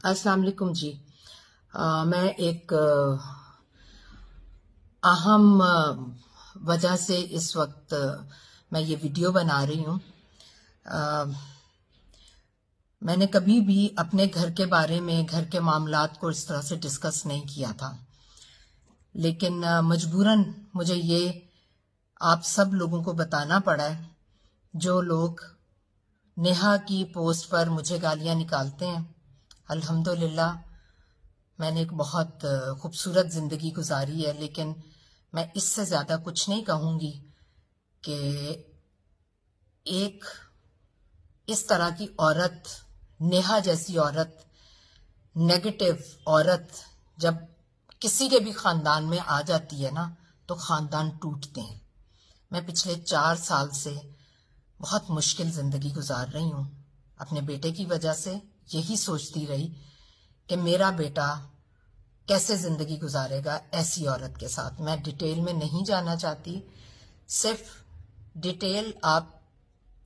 अस्सलाम वालेकुम जी। मैं एक अहम वजह से इस वक्त मैं ये वीडियो बना रही हूँ। मैंने कभी भी अपने घर के बारे में, घर के मामलात को इस तरह से डिस्कस नहीं किया था, लेकिन मजबूरन मुझे ये आप सब लोगों को बताना पड़ा है, जो लोग नेहा की पोस्ट पर मुझे गालियाँ निकालते हैं। अल्हम्दुलिल्लाह मैंने एक बहुत खूबसूरत ज़िंदगी गुजारी है, लेकिन मैं इससे ज़्यादा कुछ नहीं कहूँगी कि एक इस तरह की औरत, नेहा जैसी औरत, नेगेटिव औरत जब किसी के भी ख़ानदान में आ जाती है ना, तो ख़ानदान टूटते हैं। मैं पिछले 4 साल से बहुत मुश्किल ज़िंदगी गुजार रही हूँ। अपने बेटे की वजह से यही सोचती रही कि मेरा बेटा कैसे ज़िंदगी गुजारेगा ऐसी औरत के साथ। मैं डिटेल में नहीं जाना चाहती, सिर्फ डिटेल आप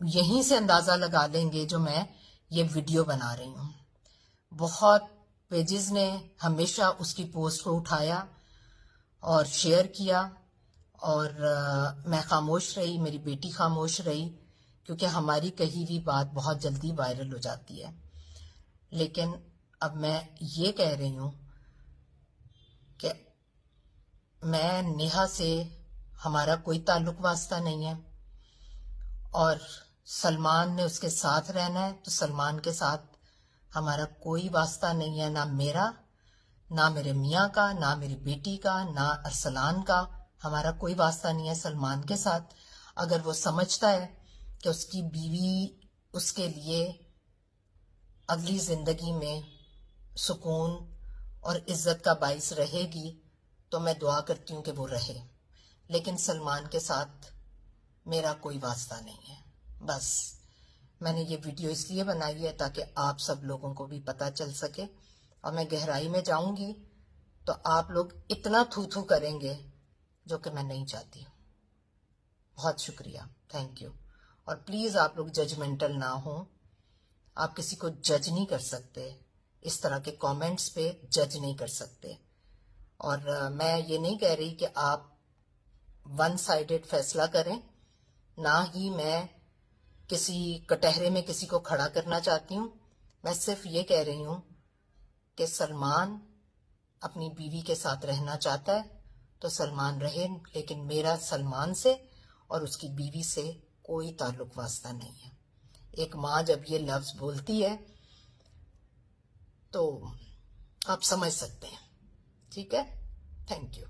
यहीं से अंदाज़ा लगा लेंगे जो मैं ये वीडियो बना रही हूँ। बहुत पेजेस ने हमेशा उसकी पोस्ट को उठाया और शेयर किया, और मैं खामोश रही, मेरी बेटी खामोश रही, क्योंकि हमारी कही हुई बात बहुत जल्दी वायरल हो जाती है। लेकिन अब मैं ये कह रही हूँ कि मैं नेहा से, हमारा कोई ताल्लुक वास्ता नहीं है, और सलमान ने उसके साथ रहना है तो सलमान के साथ हमारा कोई वास्ता नहीं है, ना मेरा, ना मेरे मियाँ का, ना मेरी बेटी का, ना अरसलान का। हमारा कोई वास्ता नहीं है सलमान के साथ। अगर वो समझता है कि उसकी बीवी उसके लिए अगली ज़िंदगी में सुकून और इज़्ज़त का बाइस रहेगी, तो मैं दुआ करती हूँ कि वो रहे, लेकिन सलमान के साथ मेरा कोई वास्ता नहीं है। बस मैंने ये वीडियो इसलिए बनाई है ताकि आप सब लोगों को भी पता चल सके, और मैं गहराई में जाऊंगी तो आप लोग इतना थू थू करेंगे जो कि मैं नहीं चाहती। बहुत शुक्रिया, थैंक यू। और प्लीज़ आप लोग जजमेंटल ना हो, आप किसी को जज नहीं कर सकते, इस तरह के कमेंट्स पे जज नहीं कर सकते। और मैं ये नहीं कह रही कि आप वन साइडेड फैसला करें, ना ही मैं किसी कटहरे में किसी को खड़ा करना चाहती हूँ। मैं सिर्फ ये कह रही हूँ कि सलमान अपनी बीवी के साथ रहना चाहता है तो सलमान रहे, लेकिन मेरा सलमान से और उसकी बीवी से कोई ताल्लुक वास्ता नहीं है। एक माँ जब ये लफ्ज़ बोलती है तो आप समझ सकते हैं। ठीक है, थैंक यू।